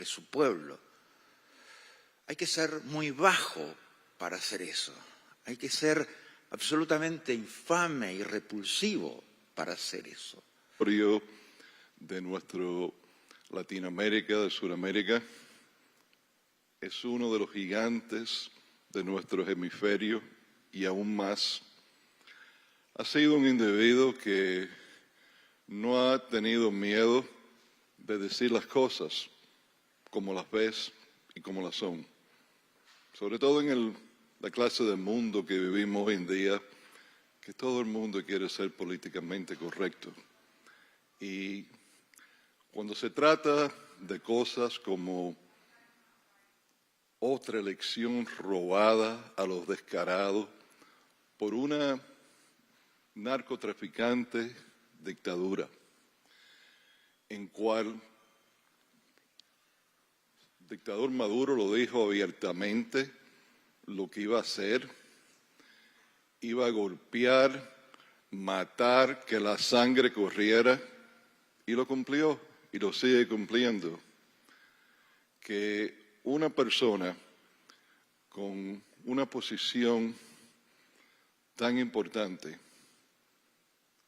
de su pueblo. Hay que ser muy bajo para hacer eso. Hay que ser absolutamente infame y repulsivo para hacer eso. Frío de nuestro Latinoamérica, de Sudamérica, es uno de los gigantes de nuestro hemisferio y aún más. Ha sido un individuo que no ha tenido miedo de decir las cosas como las ves y como las son. Sobre todo en la clase de mundo que vivimos hoy en día, que todo el mundo quiere ser políticamente correcto. Y cuando se trata de cosas como otra elección robada a los descarados por una narcotraficante dictadura, en cual el dictador Maduro lo dijo abiertamente lo que iba a hacer, iba a golpear, matar, que la sangre corriera, y lo cumplió y lo sigue cumpliendo. Que una persona con una posición tan importante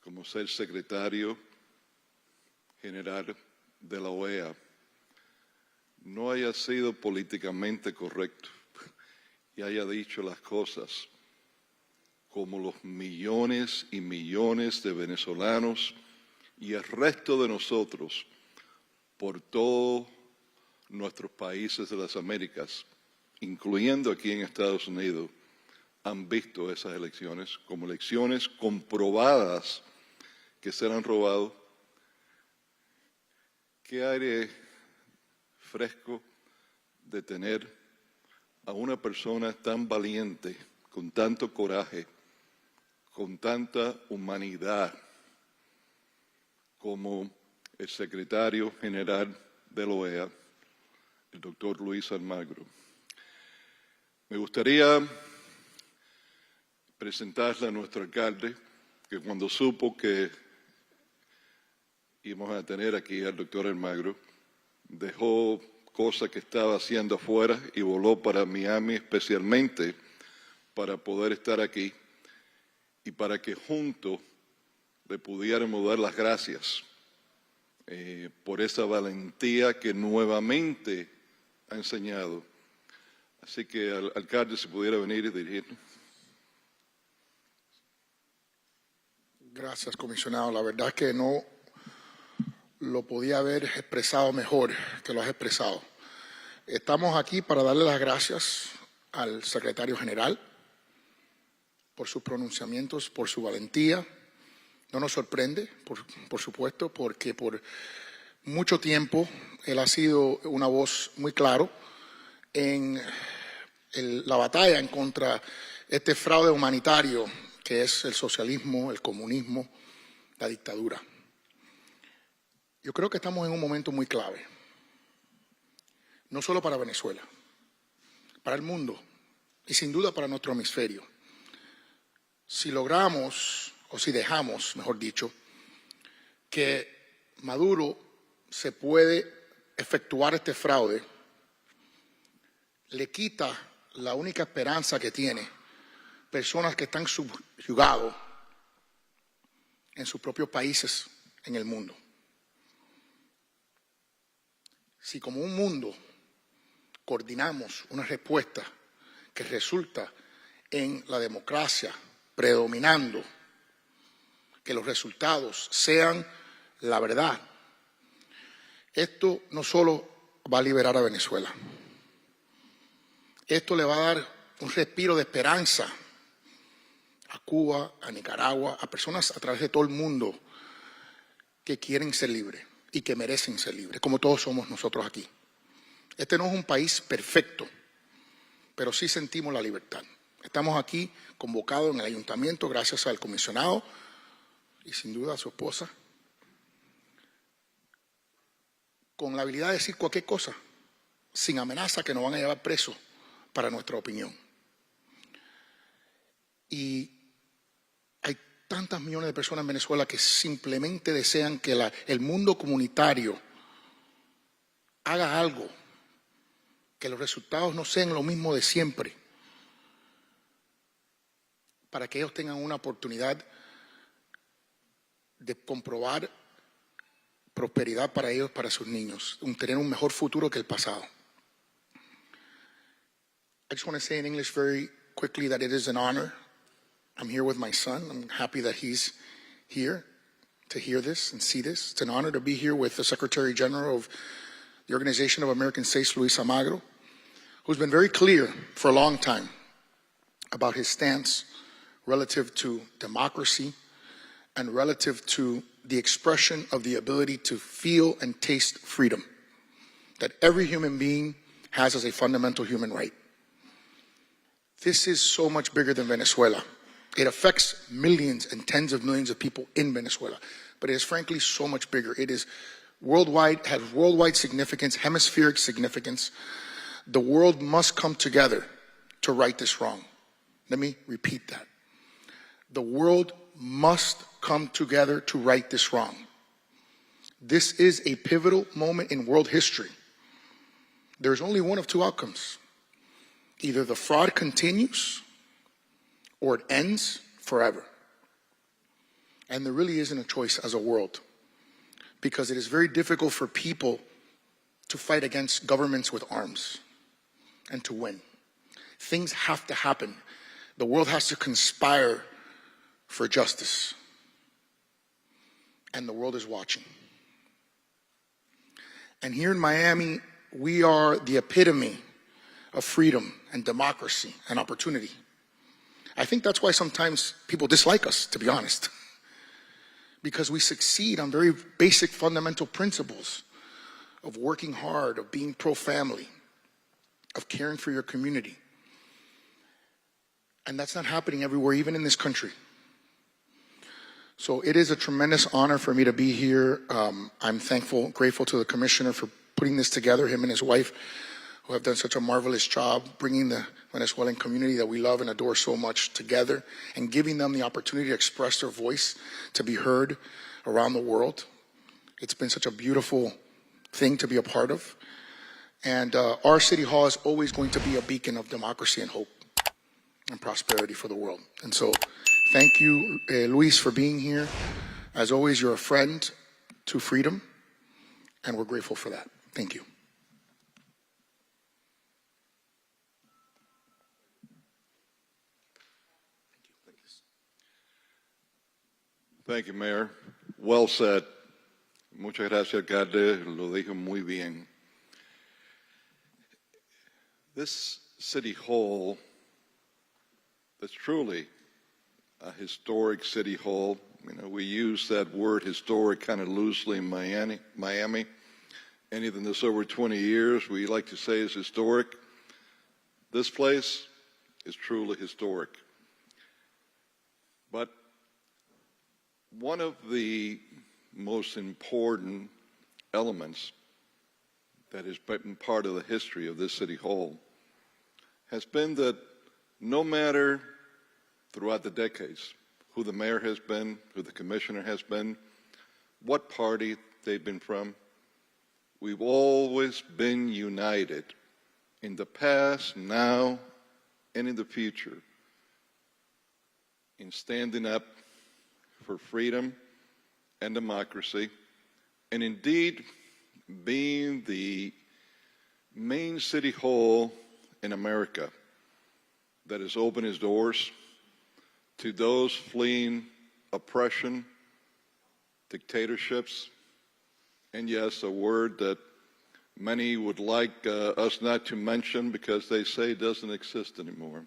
como ser secretario general de la OEA no haya sido políticamente correcto y haya dicho las cosas como los millones y millones de venezolanos y el resto de nosotros por todos nuestros países de las Américas, incluyendo aquí en Estados Unidos, han visto esas elecciones como elecciones comprobadas que se han robado. Qué aire fresco de tener a una persona tan valiente, con tanto coraje, con tanta humanidad, como el secretario general de la OEA, el doctor Luis Almagro. Me gustaría presentarle a nuestro alcalde, que cuando supo que íbamos a tener aquí al doctor Almagro, dejó cosas que estaba haciendo afuera y voló para Miami especialmente para poder estar aquí y para que juntos le pudiéramos dar las gracias por esa valentía que nuevamente ha enseñado. Así que al alcalde, si pudiera venir y dirigirnos. Gracias, comisionado. La verdad es que no lo podía haber expresado mejor que lo has expresado. Estamos aquí para darle las gracias al secretario general por sus pronunciamientos, por su valentía. No nos sorprende, por supuesto, porque por mucho tiempo él ha sido una voz muy clara en la batalla en contra este fraude humanitario que es el socialismo, el comunismo, la dictadura. Yo creo que estamos en un momento muy clave, no solo para Venezuela, para el mundo y sin duda para nuestro hemisferio. Si logramos, o si dejamos, mejor dicho, que Maduro se puede efectuar este fraude, le quita la única esperanza que tiene personas que están subyugados en sus propios países en el mundo. Si como un mundo coordinamos una respuesta que resulta en la democracia predominando, que los resultados sean la verdad, esto no solo va a liberar a Venezuela, esto le va a dar un respiro de esperanza a Cuba, a Nicaragua, a personas a través de todo el mundo que quieren ser libres y que merecen ser libres, como todos somos nosotros aquí. Este no es un país perfecto, pero sí sentimos la libertad. Estamos aquí convocados en el ayuntamiento gracias al comisionado y sin duda a su esposa, con la habilidad de decir cualquier cosa, sin amenaza que nos van a llevar presos para nuestra opinión. Y hay tantas millones de personas en Venezuela que simplemente desean que el mundo comunitario haga algo que los resultados no sean lo mismo de siempre, para que ellos tengan una oportunidad de comprobar prosperidad para ellos, para sus niños, tener un mejor futuro que el pasado. I just want to say in English very quickly that it is an honor. I'm here with my son. I'm happy that he's here to hear this and see this. It's an honor to be here with the Secretary General of the Organization of American States, Luis Almagro, who's been very clear for a long time about his stance relative to democracy and relative to the expression of the ability to feel and taste freedom that every human being has as a fundamental human right. This is so much bigger than Venezuela. It affects millions and tens of millions of people in Venezuela, but it is frankly so much bigger. It is worldwide, has worldwide significance, hemispheric significance. The world must come together to right this wrong. Let me repeat that. The world must come together to right this wrong. This is a pivotal moment in world history. There's only one of two outcomes. Either the fraud continues or it ends forever. And there really isn't a choice as a world, because it is very difficult for people to fight against governments with arms and to win. Things have to happen. The world has to conspire for justice. And the world is watching. And here in Miami, we are the epitome of freedom and democracy and opportunity. I think that's why sometimes people dislike us, to be honest, because we succeed on very basic fundamental principles of working hard, of being pro-family, of caring for your community. And that's not happening everywhere, even in this country. So it is a tremendous honor for me to be here. I'm thankful, grateful to the commissioner for putting this together, him and his wife, who have done such a marvelous job bringing the Venezuelan community that we love and adore so much together and giving them the opportunity to express their voice, to be heard around the world. It's been such a beautiful thing to be a part of. And our City Hall is always going to be a beacon of democracy and hope and prosperity for the world. And so thank you, Luis, for being here. As always, you're a friend to freedom, and we're grateful for that. Thank you. Thank you, Mayor. Well said. Muchas gracias, alcalde. Lo dijo muy bien. This City Hall is truly a historic City Hall. You know, we use that word historic kind of loosely in Miami. Anything that's over 20 years, we like to say is historic. This place is truly historic. But one of the most important elements that has been part of the history of this City Hall has been that no matter throughout the decades who the mayor has been, who the commissioner has been, what party they've been from, we've always been united in the past, now, and in the future in standing up for freedom and democracy, and indeed being the main City Hall in America that has opened its doors to those fleeing oppression, dictatorships, and yes, a word that many would like us not to mention because they say it doesn't exist anymore,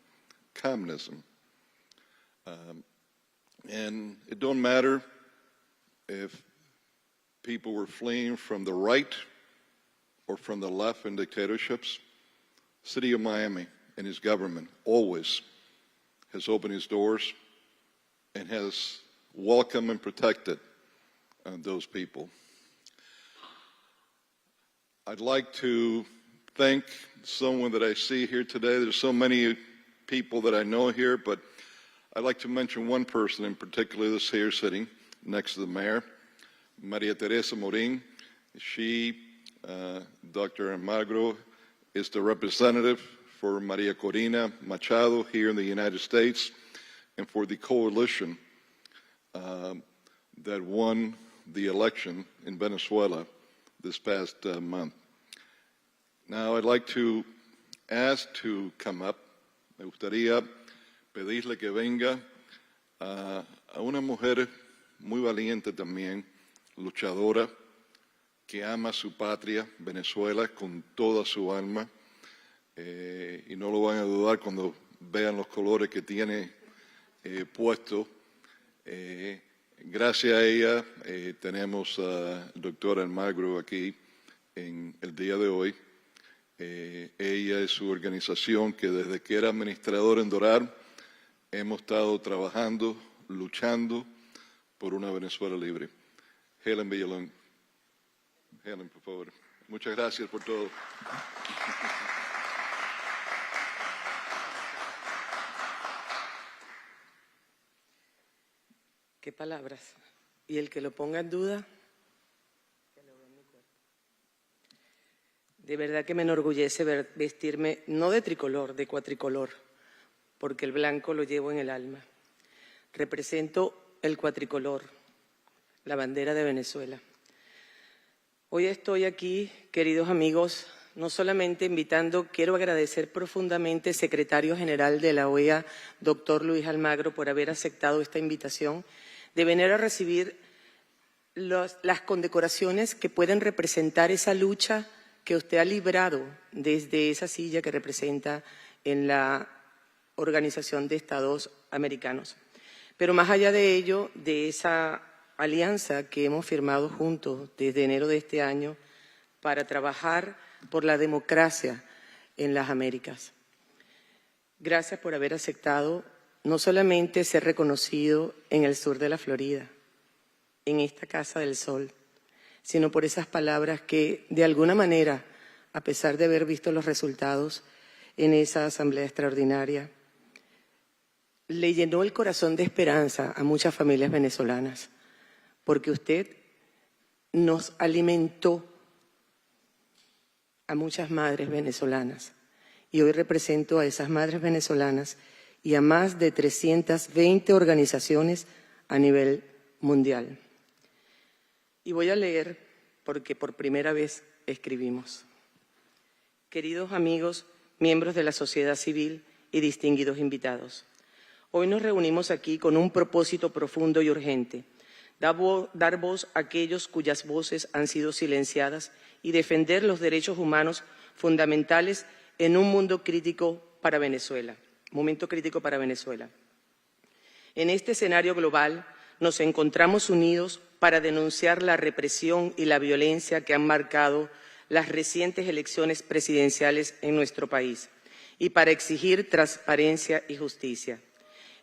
communism. And it don't matter if people were fleeing from the right or from the left in dictatorships. City of Miami and its government always has opened its doors and has welcomed and protected those people. I'd like to thank someone that I see here today. There's so many people that I know here, but I'd like to mention one person in particular that's here sitting next to the mayor, Maria Teresa Morin. She, Dr. Almagro, is the representative for Maria Corina Machado here in the United States and for the coalition that won the election in Venezuela this past month. Now, I'd like to ask to come up. Me gustaría pedirle que venga a una mujer muy valiente también, luchadora, que ama su patria, Venezuela, con toda su alma. Y no lo van a dudar cuando vean los colores que tiene puesto. Gracias a ella tenemos al doctor Almagro aquí en el día de hoy. Ella y su organización, que desde que era administrador en Doral, hemos estado trabajando, luchando por una Venezuela libre. Helen Villalón. Helen, por favor. Muchas gracias por todo. Qué palabras. Y el que lo ponga en duda, que lo vea en mi cuerpo. De verdad que me enorgullece vestirme, no de tricolor, de cuatricolor, porque el blanco lo llevo en el alma. Represento el cuatricolor, la bandera de Venezuela. Hoy estoy aquí, queridos amigos, no solamente invitando, quiero agradecer profundamente al secretario general de la OEA, doctor Luis Almagro, por haber aceptado esta invitación de venir a recibir las condecoraciones que pueden representar esa lucha que usted ha librado desde esa silla que representa en la Organización de Estados Americanos. Pero más allá de ello, de esa alianza que hemos firmado juntos desde enero de este año para trabajar por la democracia en las Américas. Gracias por haber aceptado no solamente ser reconocido en el sur de la Florida, en esta Casa del Sol, sino por esas palabras que, de alguna manera, a pesar de haber visto los resultados en esa asamblea extraordinaria, le llenó el corazón de esperanza a muchas familias venezolanas, porque usted nos alimentó a muchas madres venezolanas. Y hoy represento a esas madres venezolanas y a más de 320 organizaciones a nivel mundial. Y voy a leer, porque por primera vez escribimos. Queridos amigos, miembros de la sociedad civil y distinguidos invitados, hoy nos reunimos aquí con un propósito profundo y urgente: dar voz a aquellos cuyas voces han sido silenciadas y defender los derechos humanos fundamentales en un mundo crítico para Venezuela. Momento crítico para Venezuela. En este escenario global nos encontramos unidos para denunciar la represión y la violencia que han marcado las recientes elecciones presidenciales en nuestro país y para exigir transparencia y justicia.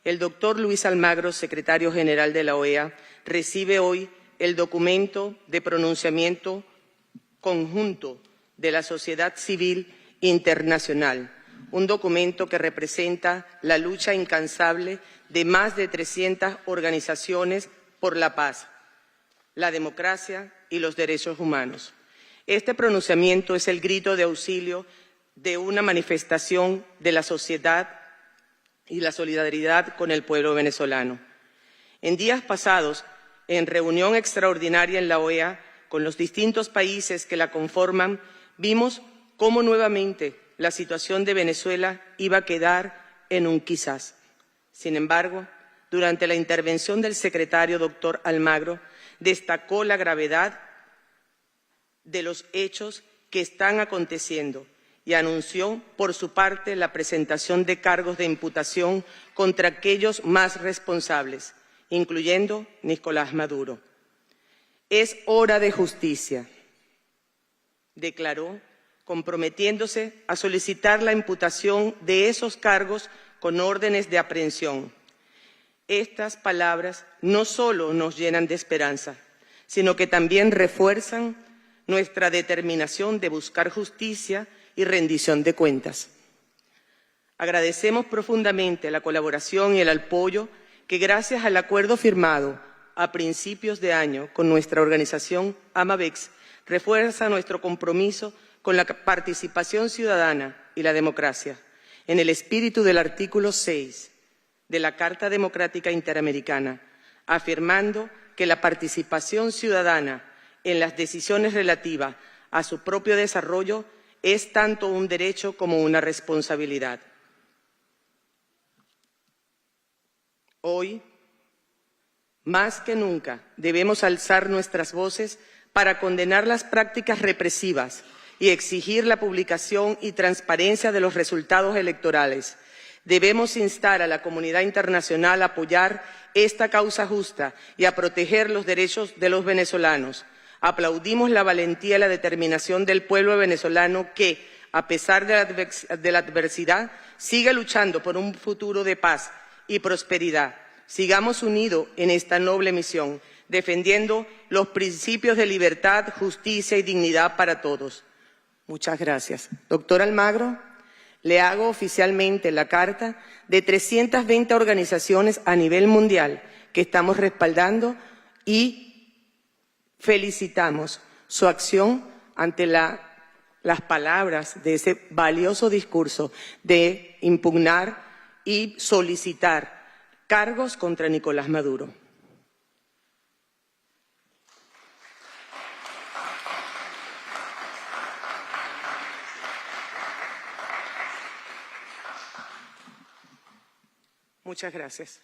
El doctor Luis Almagro, secretario general de la OEA, recibe hoy el documento de pronunciamiento conjunto de la sociedad civil internacional, un documento que representa la lucha incansable de más de 300 organizaciones por la paz, la democracia y los derechos humanos. Este pronunciamiento es el grito de auxilio de una manifestación de la sociedad y la solidaridad con el pueblo venezolano. En días pasados, en reunión extraordinaria en la OEA, con los distintos países que la conforman, vimos cómo nuevamente la situación de Venezuela iba a quedar en un quizás. Sin embargo, durante la intervención del secretario doctor Almagro, destacó la gravedad de los hechos que están aconteciendo y anunció por su parte la presentación de cargos de imputación contra aquellos más responsables, incluyendo Nicolás Maduro. Es hora de justicia, declaró, comprometiéndose a solicitar la imputación de esos cargos con órdenes de aprehensión. Estas palabras no solo nos llenan de esperanza, sino que también refuerzan nuestra determinación de buscar justicia y rendición de cuentas. Agradecemos profundamente la colaboración y el apoyo que, gracias al acuerdo firmado a principios de año con nuestra organización AMAVEX, refuerza nuestro compromiso con la participación ciudadana y la democracia, en el espíritu del artículo 6 de la Carta Democrática Interamericana, afirmando que la participación ciudadana en las decisiones relativas a su propio desarrollo es tanto un derecho como una responsabilidad. Hoy, más que nunca, debemos alzar nuestras voces para condenar las prácticas represivas y exigir la publicación y transparencia de los resultados electorales. Debemos instar a la comunidad internacional a apoyar esta causa justa y a proteger los derechos de los venezolanos. Aplaudimos la valentía y la determinación del pueblo venezolano que, a pesar de la adversidad, sigue luchando por un futuro de paz y prosperidad. Sigamos unidos en esta noble misión, defendiendo los principios de libertad, justicia y dignidad para todos. Muchas gracias. Doctor Almagro, le hago oficialmente la carta de 320 organizaciones a nivel mundial que estamos respaldando y felicitamos su acción ante las palabras de ese valioso discurso de impugnar y solicitar cargos contra Nicolás Maduro. Muchas gracias.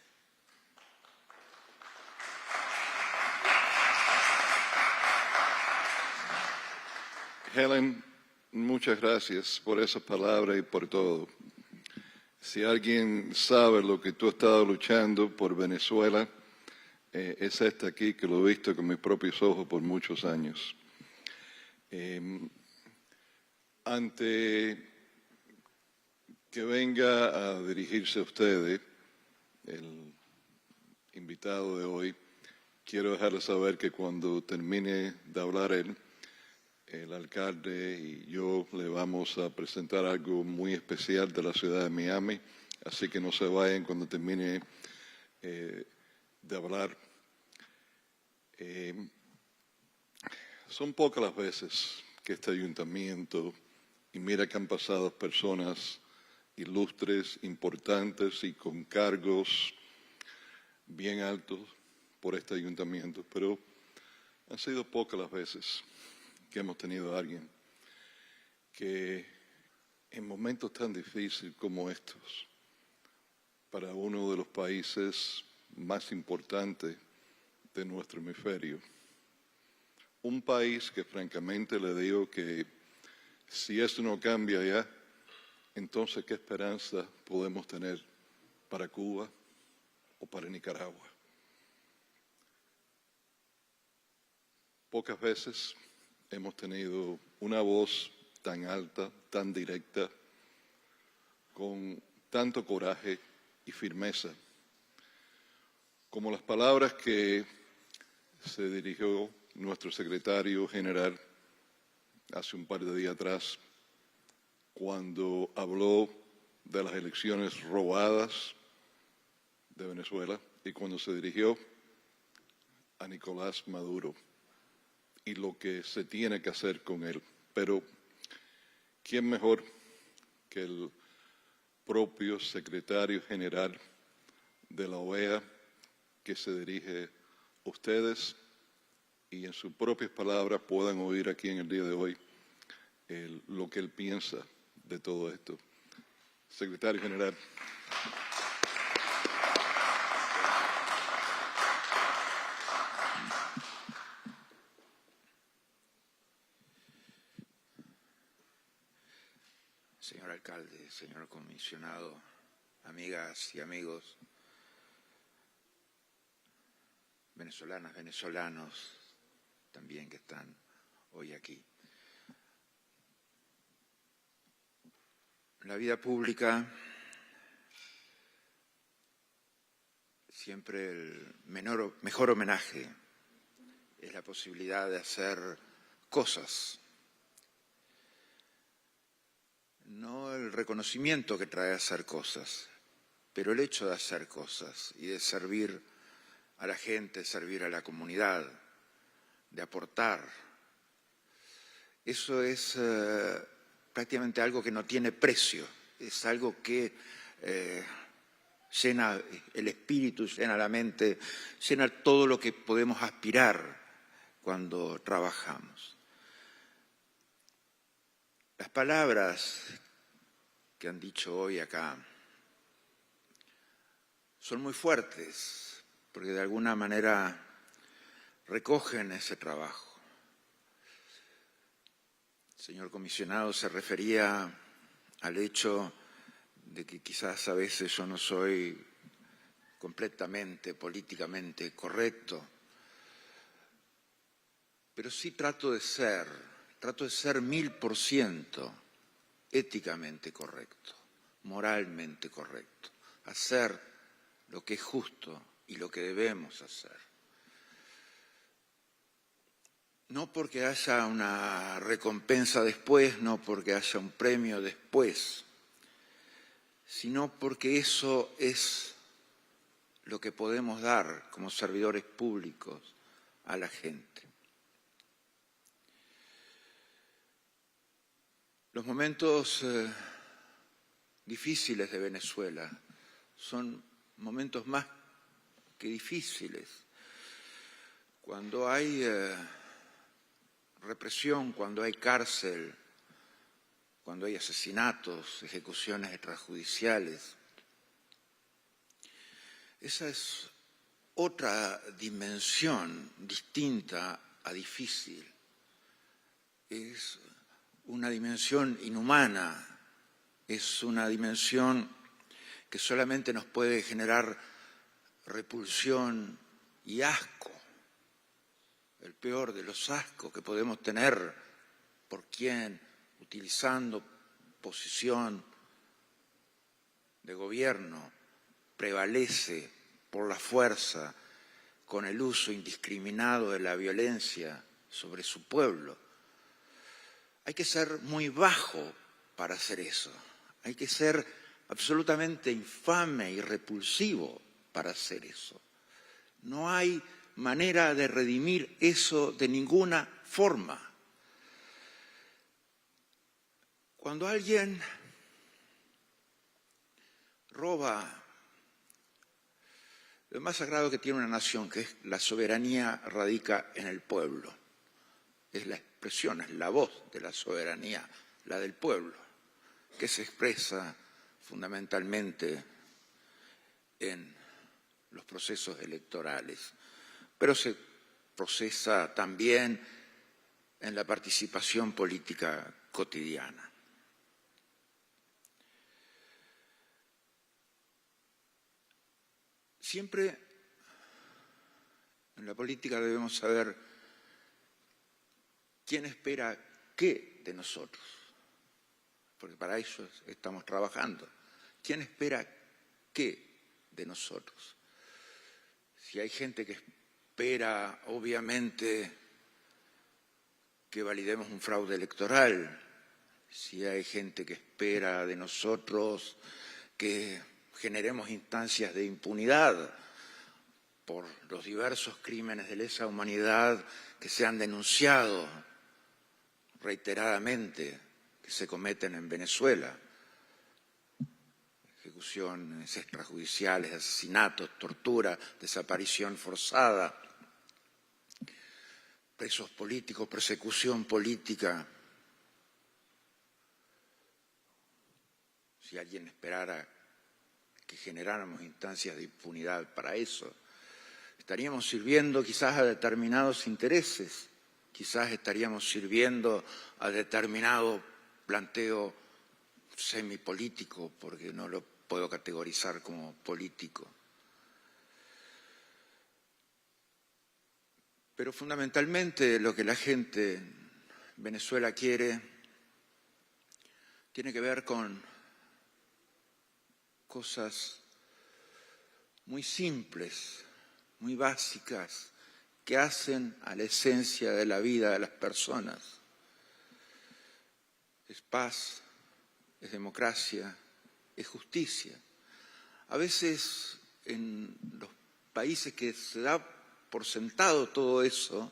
Helen, muchas gracias por esa palabra y por todo. Si alguien sabe lo que tú has estado luchando por Venezuela, es esta aquí que lo he visto con mis propios ojos por muchos años. Ante que venga a dirigirse a ustedes, el invitado de hoy, quiero dejarles saber que cuando termine de hablar él, el alcalde y yo le vamos a presentar algo muy especial de la ciudad de Miami, así que no se vayan cuando termine de hablar. Son pocas las veces que este ayuntamiento, y mira que han pasado personas ilustres, importantes y con cargos bien altos por este ayuntamiento, pero han sido pocas las veces que hemos tenido a alguien que en momentos tan difíciles como estos, para uno de los países más importantes de nuestro hemisferio, un país que francamente le digo que si esto no cambia ya, entonces ¿qué esperanza podemos tener para Cuba o para Nicaragua? Pocas veces hemos tenido una voz tan alta, tan directa, con tanto coraje y firmeza, como las palabras que se dirigió nuestro secretario general hace un par de días atrás, cuando habló de las elecciones robadas de Venezuela y cuando se dirigió a Nicolás Maduro y lo que se tiene que hacer con él. Pero, ¿quién mejor que el propio secretario general de la OEA que se dirige a ustedes y en sus propias palabras puedan oír aquí en el día de hoy lo que él piensa de todo esto? Secretario General. Señor alcalde, señor comisionado, amigas y amigos, venezolanas, venezolanos también que están hoy aquí. En la vida pública siempre el mejor homenaje es la posibilidad de hacer cosas. No el reconocimiento que trae hacer cosas, pero el hecho de hacer cosas y de servir a la gente, servir a la comunidad, de aportar. Eso es prácticamente algo que no tiene precio, es algo que llena el espíritu, llena la mente, llena todo lo que podemos aspirar cuando trabajamos. Las palabras que han dicho hoy acá son muy fuertes, porque de alguna manera recogen ese trabajo. El señor comisionado se refería al hecho de que quizás a veces yo no soy completamente políticamente correcto, pero sí trato de ser 1000% éticamente correcto, moralmente correcto, hacer lo que es justo y lo que debemos hacer. No porque haya una recompensa después, no porque haya un premio después, sino porque eso es lo que podemos dar como servidores públicos a la gente. Los momentos difíciles de Venezuela son momentos más que difíciles. Cuando hay represión, cuando hay cárcel, cuando hay asesinatos, ejecuciones extrajudiciales. Esa es otra dimensión distinta a difícil. Es una dimensión inhumana, es una dimensión que solamente nos puede generar repulsión y asco. El peor de los ascos que podemos tener por quien, utilizando posición de gobierno, prevalece por la fuerza con el uso indiscriminado de la violencia sobre su pueblo. Hay que ser muy bajo para hacer eso. Hay que ser absolutamente infame y repulsivo para hacer eso. No hay manera de redimir eso de ninguna forma. Cuando alguien roba lo más sagrado que tiene una nación, que es la soberanía, radica en el pueblo. Es la expresión, es la voz de la soberanía, la del pueblo, que se expresa fundamentalmente en los procesos electorales, pero se procesa también en la participación política cotidiana. Siempre en la política debemos saber quién espera qué de nosotros, porque para eso estamos trabajando. ¿Quién espera qué de nosotros? Si hay gente que espera, obviamente, que validemos un fraude electoral, si hay gente que espera de nosotros que generemos instancias de impunidad por los diversos crímenes de lesa humanidad que se han denunciado reiteradamente que se cometen en Venezuela, ejecuciones extrajudiciales, asesinatos, tortura, desaparición forzada, presos políticos, persecución política. Si alguien esperara que generáramos instancias de impunidad para eso, estaríamos sirviendo quizás a determinados intereses, quizás estaríamos sirviendo a determinado planteo semipolítico, porque no lo puedo categorizar como político. Pero fundamentalmente lo que la gente en Venezuela quiere tiene que ver con cosas muy simples, muy básicas, que hacen a la esencia de la vida de las personas. Es paz, es democracia, es justicia. A veces en los países que se da por sentado todo eso,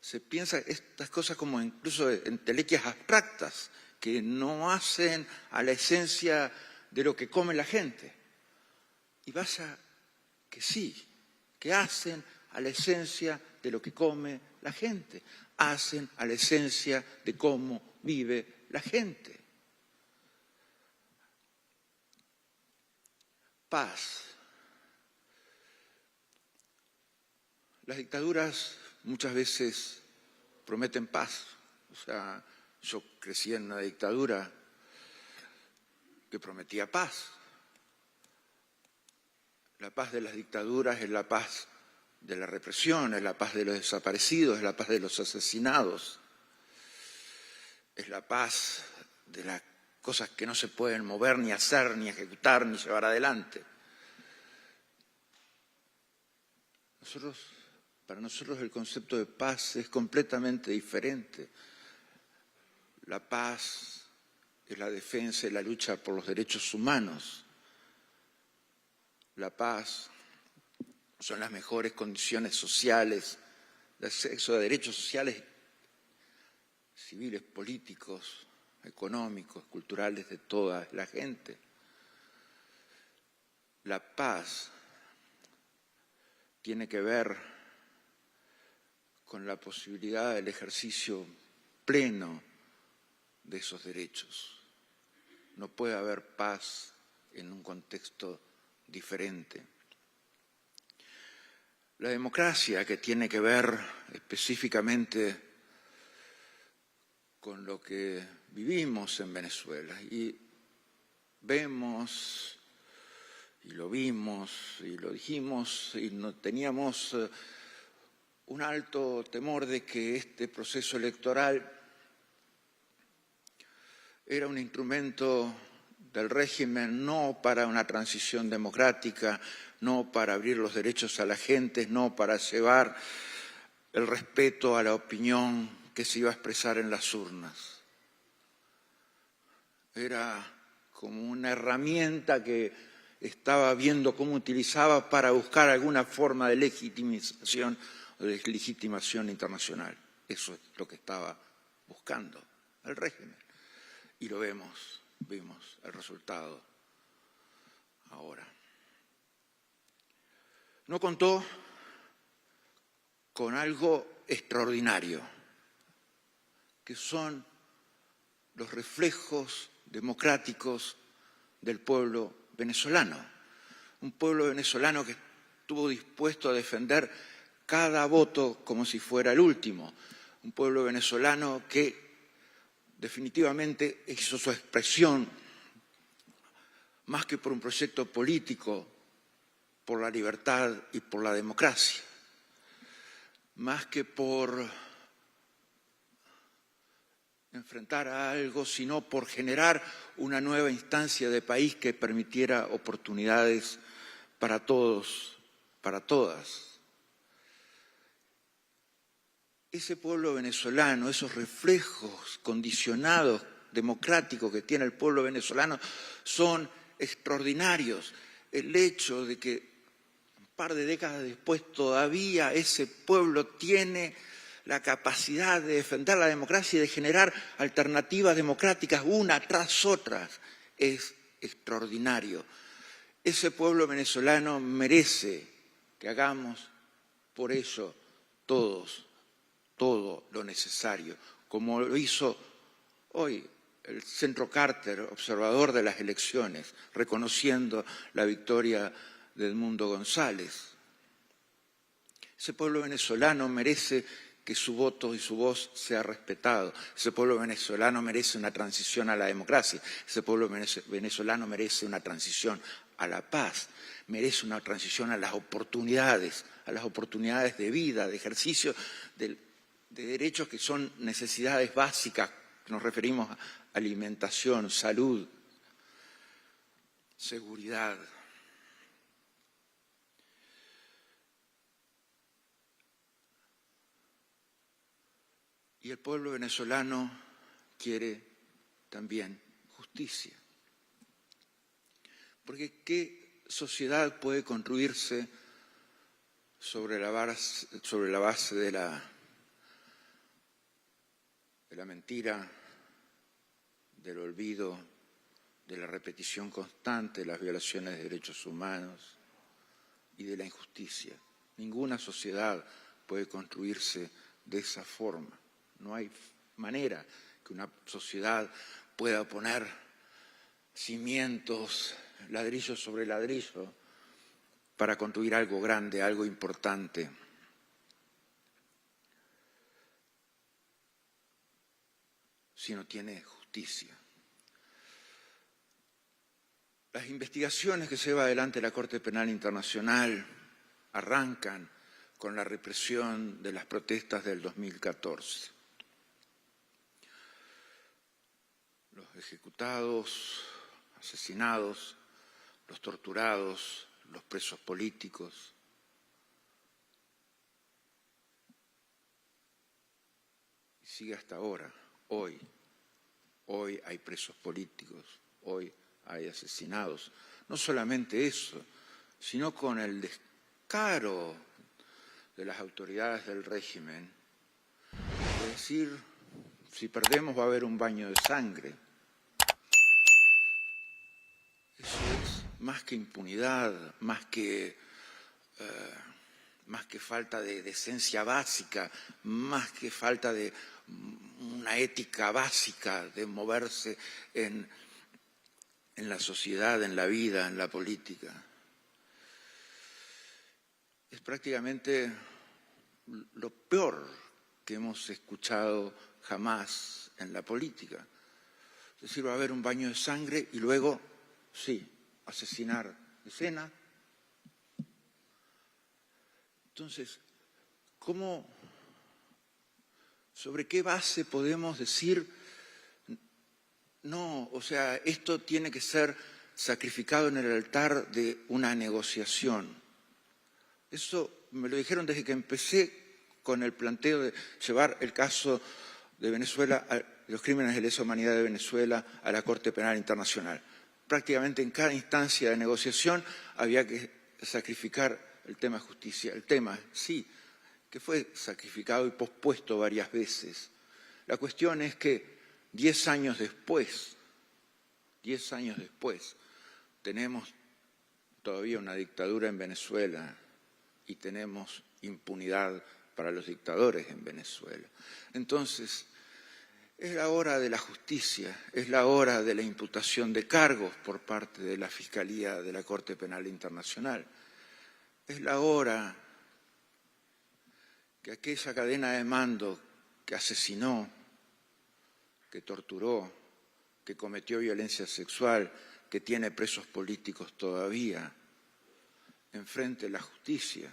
se piensa estas cosas como incluso entelequias abstractas que no hacen a la esencia de lo que come la gente. Y vaya que sí, que hacen a la esencia de lo que come la gente, hacen a la esencia de cómo vive la gente. Paz. Las dictaduras muchas veces prometen paz. O sea, yo crecí en una dictadura que prometía paz. La paz de las dictaduras es la paz de la represión, es la paz de los desaparecidos, es la paz de los asesinados, es la paz de las cosas que no se pueden mover, ni hacer, ni ejecutar, ni llevar adelante. Para nosotros el concepto de paz es completamente diferente. La paz es la defensa y la lucha por los derechos humanos. La paz son las mejores condiciones sociales, de acceso a derechos sociales, civiles, políticos, económicos, culturales de toda la gente. La paz tiene que ver con la posibilidad del ejercicio pleno de esos derechos. No puede haber paz en un contexto diferente. La democracia, que tiene que ver específicamente con lo que vivimos en Venezuela, y vemos, y lo vimos, y lo dijimos, y no teníamos un alto temor de que este proceso electoral era un instrumento del régimen no para una transición democrática, no para abrir los derechos a la gente, no para llevar el respeto a la opinión que se iba a expresar en las urnas. Era como una herramienta que estaba viendo cómo utilizaba para buscar alguna forma de legitimización o de legitimación internacional. Eso es lo que estaba buscando el régimen. Y lo vimos el resultado ahora. No contó con algo extraordinario, que son los reflejos democráticos del pueblo venezolano. Un pueblo venezolano que estuvo dispuesto a defender cada voto como si fuera el último. Un pueblo venezolano que definitivamente hizo su expresión, más que por un proyecto político, por la libertad y por la democracia, más que por enfrentar a algo, sino por generar una nueva instancia de país que permitiera oportunidades para todos, para todas. Ese pueblo venezolano, esos reflejos condicionados democráticos que tiene el pueblo venezolano son extraordinarios. El hecho de que un par de décadas después todavía ese pueblo tiene la capacidad de defender la democracia y de generar alternativas democráticas una tras otras es extraordinario. Ese pueblo venezolano merece que hagamos por eso todos todo lo necesario, como lo hizo hoy el Centro Carter, observador de las elecciones, reconociendo la victoria de Edmundo González. Ese pueblo venezolano merece que su voto y su voz sea respetado. Ese pueblo venezolano merece una transición a la democracia. Ese pueblo venezolano merece una transición a la paz. Merece una transición a las oportunidades de vida, de ejercicio de derechos que son necesidades básicas. Nos referimos a alimentación, salud, seguridad. Y el pueblo venezolano quiere también justicia. Porque ¿qué sociedad puede construirse sobre la base de la de la mentira, del olvido, de la repetición constante de las violaciones de derechos humanos y de la injusticia. Ninguna sociedad puede construirse de esa forma. No hay manera que una sociedad pueda poner cimientos, ladrillo sobre ladrillo, para construir algo grande, algo importante. Si no tiene justicia. Las investigaciones que lleva adelante la Corte Penal Internacional arrancan con la represión de las protestas del 2014. Los ejecutados, asesinados, los torturados, los presos políticos. Y sigue hasta ahora, hoy. Hoy hay presos políticos, hoy hay asesinados. No solamente eso, sino con el descaro de las autoridades del régimen. Es decir, si perdemos va a haber un baño de sangre. Eso es más que impunidad, más que falta de decencia básica, más que falta de una ética básica de moverse en la sociedad, en la vida, en la política. Es prácticamente lo peor que hemos escuchado jamás en la política. Es decir, va a haber un baño de sangre y luego, sí, asesinar decenas. Entonces, ¿sobre qué base podemos decir no, o sea, esto tiene que ser sacrificado en el altar de una negociación? Eso me lo dijeron desde que empecé con el planteo de llevar el caso de Venezuela, los crímenes de lesa humanidad de Venezuela, a la Corte Penal Internacional. Prácticamente en cada instancia de negociación había que sacrificar el tema de justicia. El tema, sí, que fue sacrificado y pospuesto varias veces. La cuestión es que 10 años después, tenemos todavía una dictadura en Venezuela y tenemos impunidad para los dictadores en Venezuela. Entonces, es la hora de la justicia, es la hora de la imputación de cargos por parte de la Fiscalía de la Corte Penal Internacional. Es la hora que aquella cadena de mando que asesinó, que torturó, que cometió violencia sexual, que tiene presos políticos todavía, enfrente la justicia.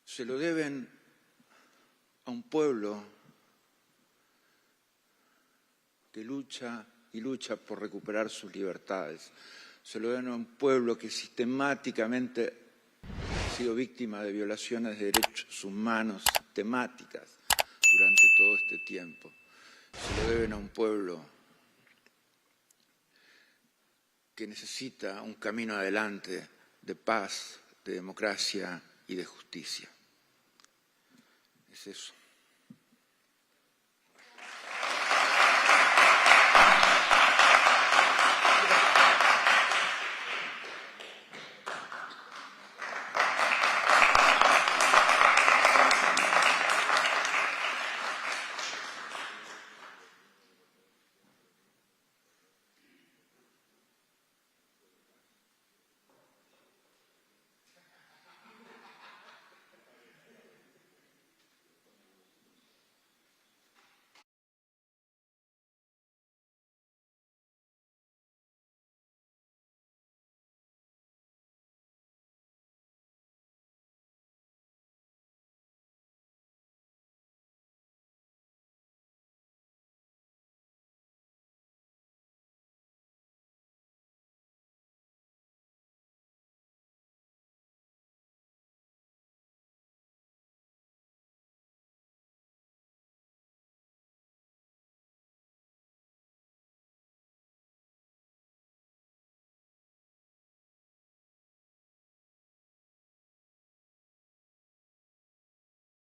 Se lo deben a un pueblo que lucha y lucha por recuperar sus libertades. Se lo deben a un pueblo que sistemáticamente ha sido víctima de violaciones de derechos humanos sistemáticas durante todo este tiempo. Se lo deben a un pueblo que necesita un camino adelante de paz, de democracia y de justicia. Es eso.